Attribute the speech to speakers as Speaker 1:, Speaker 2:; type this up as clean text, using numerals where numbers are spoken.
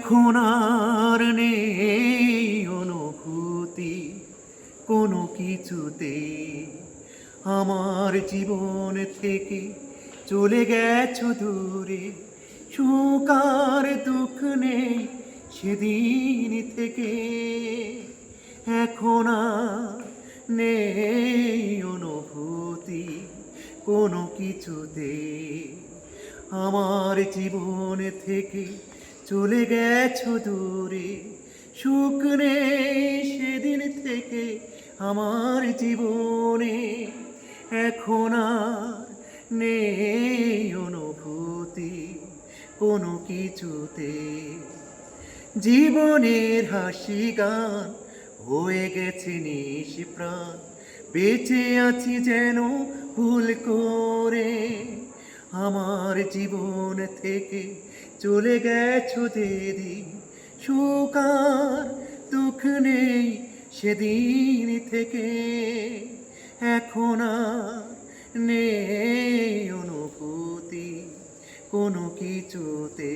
Speaker 1: এখন আর নেই অনুভূতি কোনো কিছুতে। আমার জীবন থেকে চলে গেছো দূরে, সুখ আর দুঃখ নেই সেদিন থেকে। এখন আর নেই অনুভূতি কোনো কিছুতে। আমার জীবন থেকে চলে গেছো দূরে, সুখ নেই সেদিন থেকে আমার জীবনে। এখন আর নেই অনুভূতি কোনো কিছুতে। জীবনের হাসি গান হয়ে গেছে নিষ্প্রাণ, বেঁচে আছি যেন ভুল করে। আমার জীবন থেকে চলে গেছো যেদিন, সুখ আর দুঃখ নেই সেদিন থেকে। এখন আর নেই অনুভূতি কোনো কিছুতে।